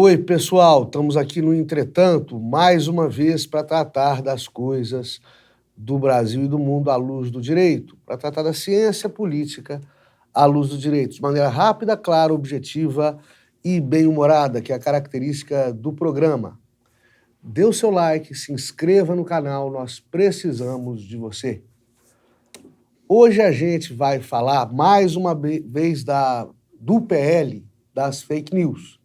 Oi, pessoal, estamos aqui no Entretanto, mais uma vez para tratar das coisas do Brasil e do mundo à luz do direito, para tratar da ciência política à luz do direito, de maneira rápida, clara, objetiva e bem-humorada, que é a característica do programa. Dê o seu like, se inscreva no canal, nós precisamos de você. Hoje a gente vai falar mais uma vez do PL, das fake news.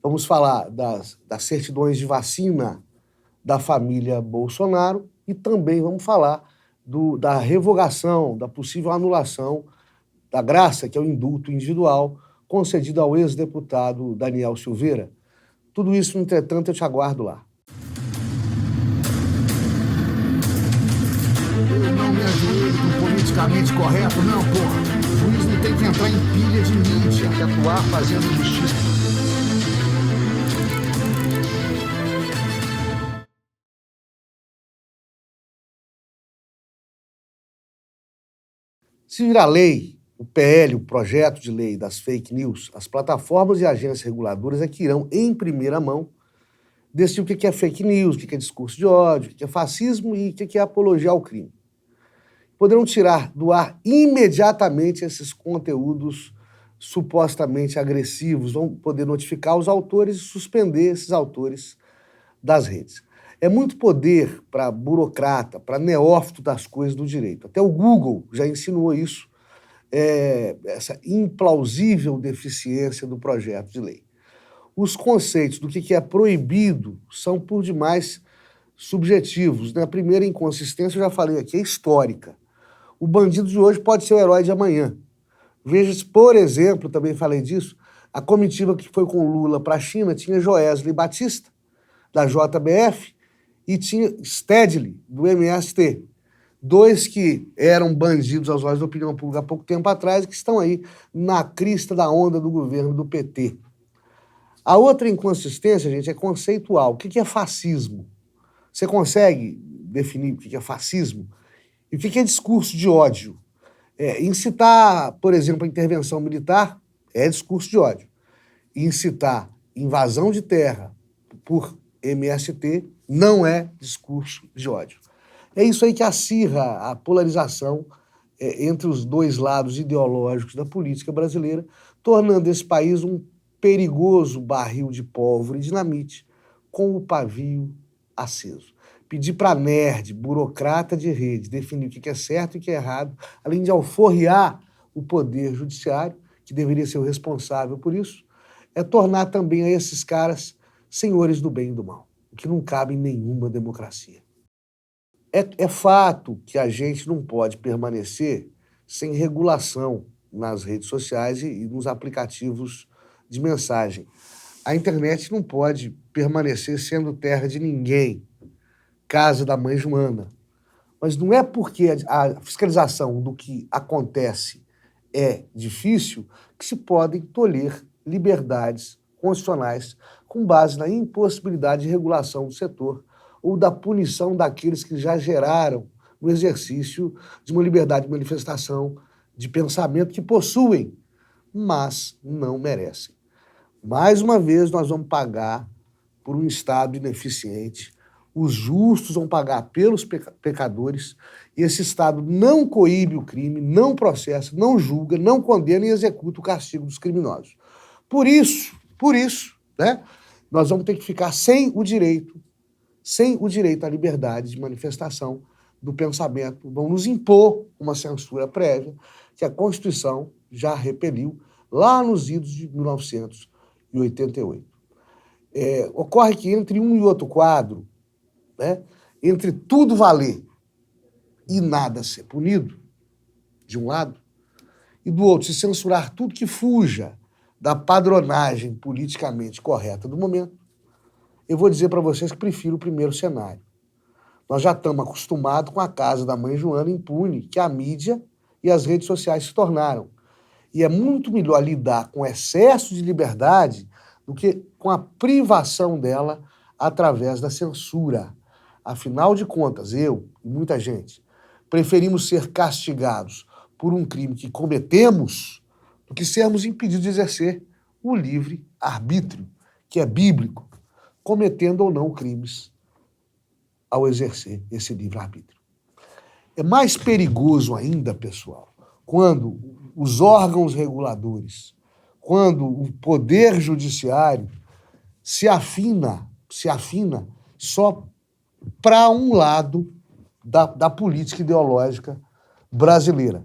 Vamos falar das certidões de vacina da família Bolsonaro e também vamos falar da revogação, da possível anulação da graça, que é o indulto individual, concedido ao ex-deputado Daniel Silveira. Tudo isso, entretanto, eu te aguardo lá. Eu não me ajoelho do politicamente correto, não, porra. O juiz não tem que entrar em pilha de mídia, que atuar fazendo justiça. Se virar lei, o PL, o projeto de lei das fake news, as plataformas e agências reguladoras é que irão, em primeira mão, decidir o que é fake news, o que é discurso de ódio, o que é fascismo e o que é apologia ao crime. Poderão tirar do ar imediatamente esses conteúdos supostamente agressivos, vão poder notificar os autores e suspender esses autores das redes. É muito poder para burocrata, para neófito das coisas do direito. Até o Google já insinuou isso, essa implausível deficiência do projeto de lei. Os conceitos do que é proibido são por demais subjetivos. A primeira inconsistência, eu já falei aqui, é histórica. O bandido de hoje pode ser o herói de amanhã. Veja, por exemplo, também falei disso, a comitiva que foi com Lula para a China tinha Joesley Batista, da JBF, e tinha Stedley, do MST. Dois que eram bandidos aos olhos da opinião pública há pouco tempo atrás e que estão aí na crista da onda do governo do PT. A outra inconsistência, gente, é conceitual. O que é fascismo? Você consegue definir o que é fascismo? E o que é discurso de ódio? Incitar, por exemplo, a intervenção militar é discurso de ódio. Incitar invasão de terra por MST não é discurso de ódio. É isso aí que acirra a polarização entre os dois lados ideológicos da política brasileira, tornando esse país um perigoso barril de pólvora e dinamite com o pavio aceso. Pedir para nerd, burocrata de rede, definir o que é certo e o que é errado, além de alforriar o poder judiciário, que deveria ser o responsável por isso, é tornar também a esses caras senhores do bem e do mal, o que não cabe em nenhuma democracia. É fato que a gente não pode permanecer sem regulação nas redes sociais e nos aplicativos de mensagem. A internet não pode permanecer sendo terra de ninguém, casa da mãe Joana. Mas não é porque a fiscalização do que acontece é difícil que se podem tolher liberdades constitucionais com base na impossibilidade de regulação do setor ou da punição daqueles que já geraram o exercício de uma liberdade de manifestação, de pensamento que possuem, mas não merecem. Mais uma vez, nós vamos pagar por um Estado ineficiente, os justos vão pagar pelos pecadores, e esse Estado não coíbe o crime, não processa, não julga, não condena e executa o castigo dos criminosos. Por isso, né, nós vamos ter que ficar sem o direito à liberdade de manifestação do pensamento, vão nos impor uma censura prévia que a Constituição já repeliu lá nos idos de 1988. Ocorre que entre um e outro quadro, né, entre tudo valer e nada ser punido, de um lado, e do outro se censurar tudo que fuja da padronagem politicamente correta do momento, eu vou dizer para vocês que prefiro o primeiro cenário. Nós já estamos acostumados com a casa da mãe Joana impune que a mídia e as redes sociais se tornaram. E é muito melhor lidar com excesso de liberdade do que com a privação dela através da censura. Afinal de contas, eu e muita gente preferimos ser castigados por um crime que cometemos do que sermos impedidos de exercer o livre arbítrio, que é bíblico, cometendo ou não crimes ao exercer esse livre-arbítrio. É mais perigoso ainda, pessoal, quando os órgãos reguladores, quando o poder judiciário se afina só para um lado da política ideológica brasileira.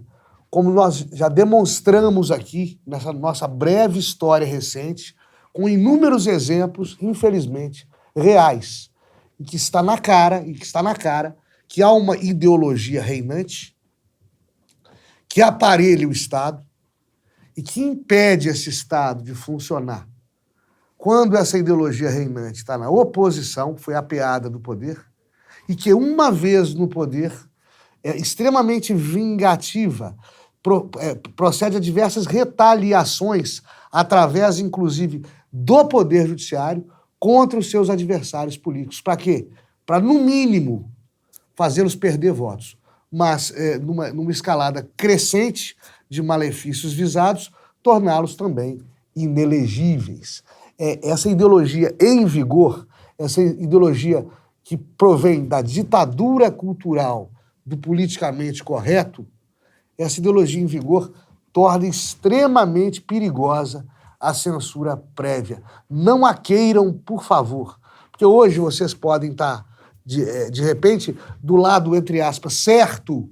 Como nós já demonstramos aqui nessa nossa breve história recente, com inúmeros exemplos, infelizmente, reais, e que está na cara que há uma ideologia reinante que aparelha o Estado e que impede esse Estado de funcionar. Quando essa ideologia reinante está na oposição, foi apeada do poder, e que uma vez no poder é extremamente vingativa, procede a diversas retaliações através, inclusive, do poder judiciário contra os seus adversários políticos. Para quê? Para, no mínimo, fazê-los perder votos. Mas, numa escalada crescente de malefícios visados, torná-los também inelegíveis. Essa ideologia em vigor, essa ideologia que provém da ditadura cultural do politicamente correto, essa ideologia em vigor torna extremamente perigosa a censura prévia. Não a queiram, por favor, porque hoje vocês podem estar, de repente, do lado, entre aspas, certo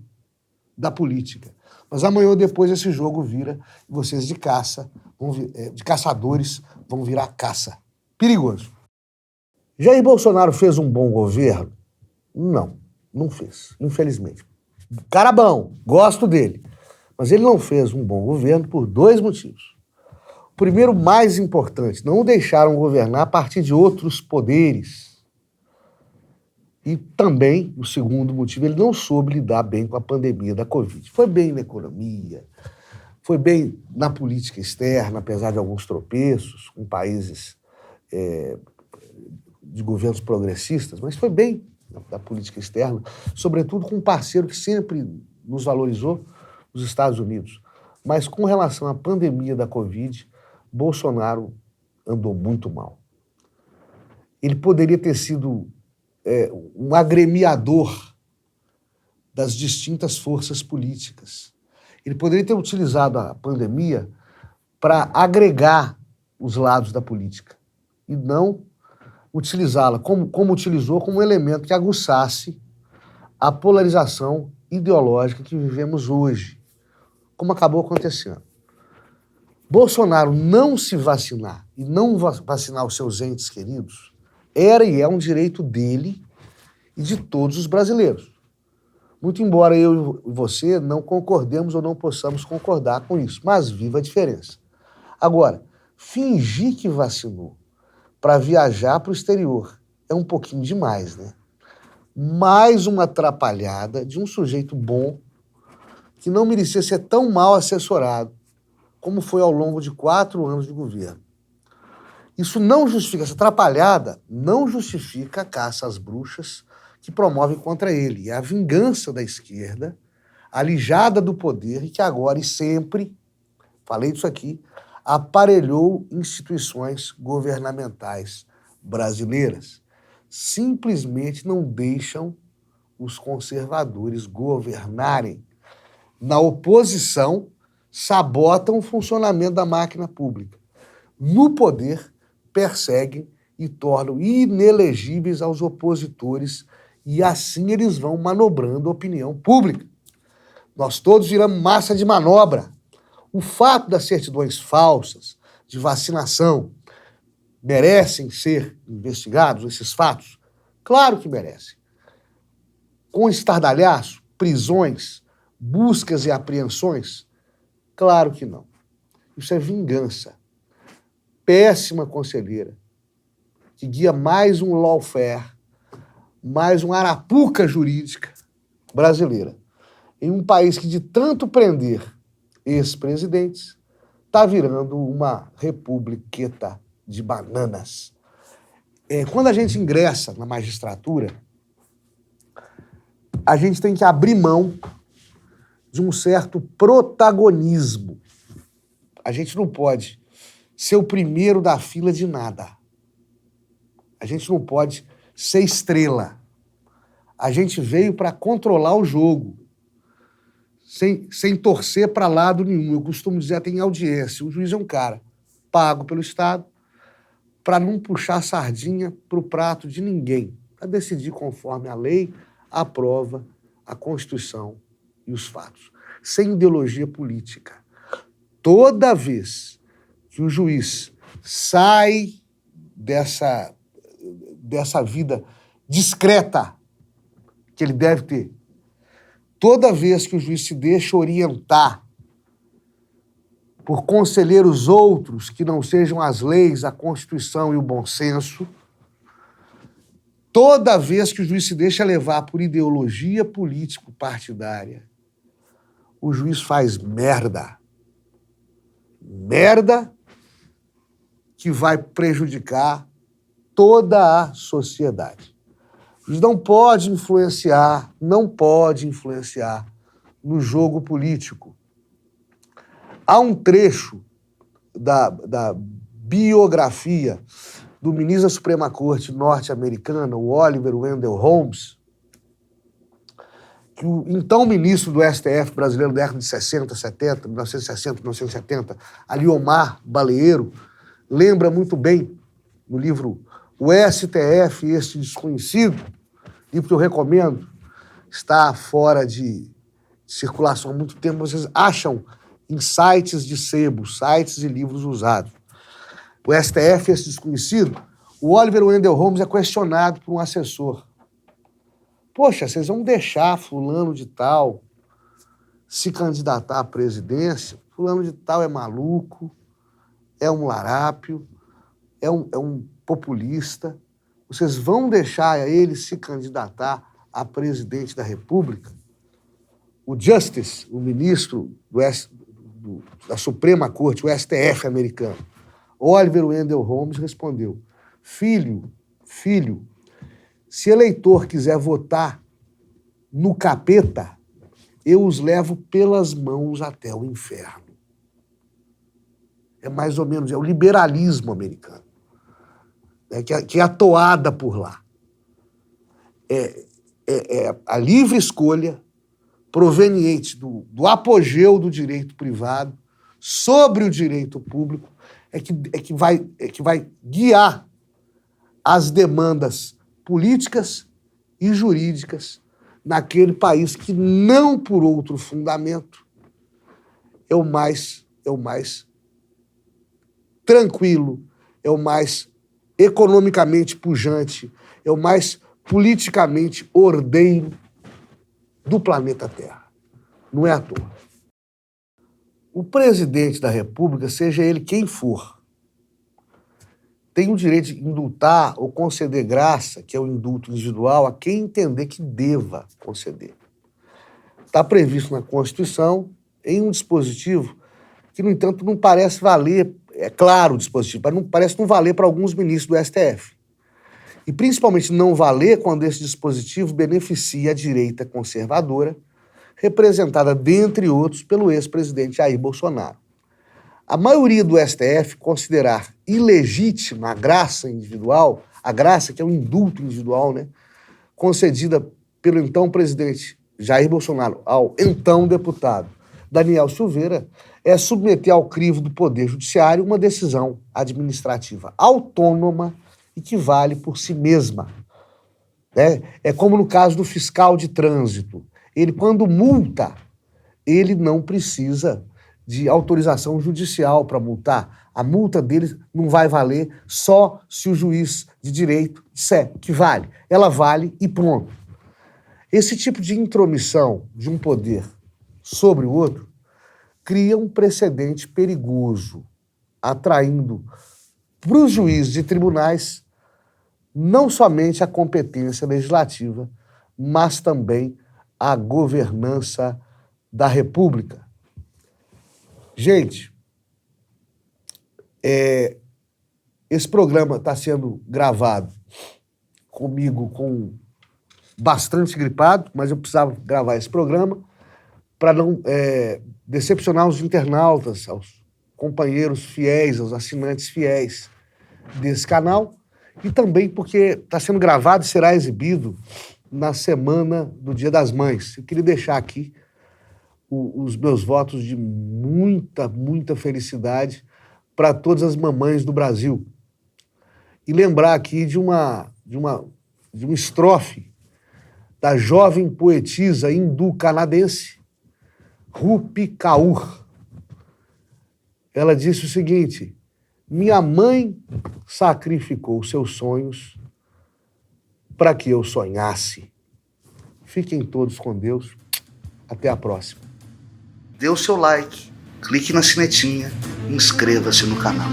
da política. Mas amanhã ou depois esse jogo vira e vocês de caçadores vão virar caça. Perigoso. Jair Bolsonaro fez um bom governo? Não fez, infelizmente. Cara bom, gosto dele. Mas ele não fez um bom governo por 2 motivos. O primeiro, mais importante, não o deixaram governar a partir de outros poderes. E também, o segundo motivo, ele não soube lidar bem com a pandemia da Covid. Foi bem na economia, foi bem na política externa, apesar de alguns tropeços com países de governos progressistas, mas foi bem da política externa, sobretudo com um parceiro que sempre nos valorizou, os Estados Unidos. Mas com relação à pandemia da Covid, Bolsonaro andou muito mal. Ele poderia ter sido um agremiador das distintas forças políticas. Ele poderia ter utilizado a pandemia para agregar os lados da política e não utilizá-la como utilizou, como um elemento que aguçasse a polarização ideológica que vivemos hoje, como acabou acontecendo. Bolsonaro não se vacinar e não vacinar os seus entes queridos era e é um direito dele e de todos os brasileiros. Muito embora eu e você não concordemos ou não possamos concordar com isso, mas viva a diferença. Agora, fingir que vacinou para viajar para o exterior é um pouquinho demais, né? Mais uma atrapalhada de um sujeito bom que não merecia ser tão mal assessorado como foi ao longo de 4 anos de governo. Isso não justifica, essa atrapalhada não justifica a caça às bruxas que promovem contra ele. É a vingança da esquerda, alijada do poder e que agora e sempre, falei disso aqui, aparelhou instituições governamentais brasileiras. Simplesmente não deixam os conservadores governarem. Na oposição, sabotam o funcionamento da máquina pública. No poder, perseguem e tornam inelegíveis aos opositores e assim eles vão manobrando a opinião pública. Nós todos viramos massa de manobra. O fato das certidões falsas de vacinação merecem ser investigados, esses fatos? Claro que merecem. Com estardalhaço, prisões, buscas e apreensões? Claro que não. Isso é vingança. Péssima conselheira, que guia mais um lawfare, mais uma arapuca jurídica brasileira, em um país que de tanto prender ex-presidentes, está virando uma republiqueta de bananas. Quando a gente ingressa na magistratura, a gente tem que abrir mão de um certo protagonismo. A gente não pode ser o primeiro da fila de nada. A gente não pode ser estrela. A gente veio para controlar o jogo, sem torcer para lado nenhum. Eu costumo dizer, tem audiência. O juiz é um cara pago pelo Estado para não puxar a sardinha para o prato de ninguém, para decidir conforme a lei, a prova, a Constituição e os fatos, sem ideologia política. Toda vez que o juiz sai dessa vida discreta que ele deve ter, toda vez que o juiz se deixa orientar por conselheiros outros que não sejam as leis, a Constituição e o bom senso, toda vez que o juiz se deixa levar por ideologia político-partidária, o juiz faz merda. Merda que vai prejudicar toda a sociedade. O juiz não pode influenciar no jogo político. Há um trecho da biografia do ministro da Suprema Corte norte-americana, o Oliver Wendell Holmes, que o então ministro do STF brasileiro da década de 60, 70, 1960, 1970, Aliomar Baleiro, lembra muito bem no livro O STF, Este Desconhecido, livro que eu recomendo, está fora de circulação há muito tempo, vocês acham em sites de sebo, sites e livros usados. O STF, Este Desconhecido, o Oliver Wendell Holmes é questionado por um assessor. Poxa, vocês vão deixar fulano de tal se candidatar à presidência? Fulano de tal é maluco, é um larápio, é um populista. Vocês vão deixar ele se candidatar a presidente da República? O Justice, o ministro da Suprema Corte, o STF americano, Oliver Wendell Holmes, respondeu: Filho, se eleitor quiser votar no capeta, eu os levo pelas mãos até o inferno. É mais ou menos, é o liberalismo americano, né, que é atoada por lá. É a livre escolha proveniente do apogeu do direito privado sobre o direito público que vai guiar as demandas políticas e jurídicas naquele país que, não por outro fundamento, é o mais tranquilo, é o mais economicamente pujante, é o mais politicamente ordeiro do planeta Terra. Não é à toa. O presidente da República, seja ele quem for, tem o direito de indultar ou conceder graça, que é o indulto individual, a quem entender que deva conceder. Está previsto na Constituição, em um dispositivo que, no entanto, não parece valer, é claro o dispositivo, mas parece não valer para alguns ministros do STF. E principalmente não valer quando esse dispositivo beneficia a direita conservadora, representada, dentre outros, pelo ex-presidente Jair Bolsonaro. A maioria do STF considerar ilegítima a graça individual, a graça que é um indulto individual, né, concedida pelo então presidente Jair Bolsonaro ao então deputado Daniel Silveira, é submeter ao crivo do Poder Judiciário uma decisão administrativa autônoma e que vale por si mesma. É como no caso do fiscal de trânsito. Ele, quando multa, ele não precisa de autorização judicial para multar. A multa dele não vai valer só se o juiz de direito disser que vale. Ela vale e pronto. Esse tipo de intromissão de um poder sobre o outro cria um precedente perigoso, atraindo para os juízes e tribunais não somente a competência legislativa, mas também a governança da República. Gente, esse programa está sendo gravado comigo bastante gripado, mas eu precisava gravar esse programa para não decepcionar os internautas, aos companheiros fiéis, aos assinantes fiéis desse canal. e também porque está sendo gravado e será exibido na semana do Dia das Mães. Eu queria deixar aqui os meus votos de muita, muita felicidade para todas as mamães do Brasil. E lembrar aqui de uma estrofe da jovem poetisa hindu-canadense Rupi Kaur. Ela disse o seguinte: minha mãe sacrificou seus sonhos para que eu sonhasse. Fiquem todos com Deus. Até a próxima. Dê o seu like, clique na sinetinha e inscreva-se no canal.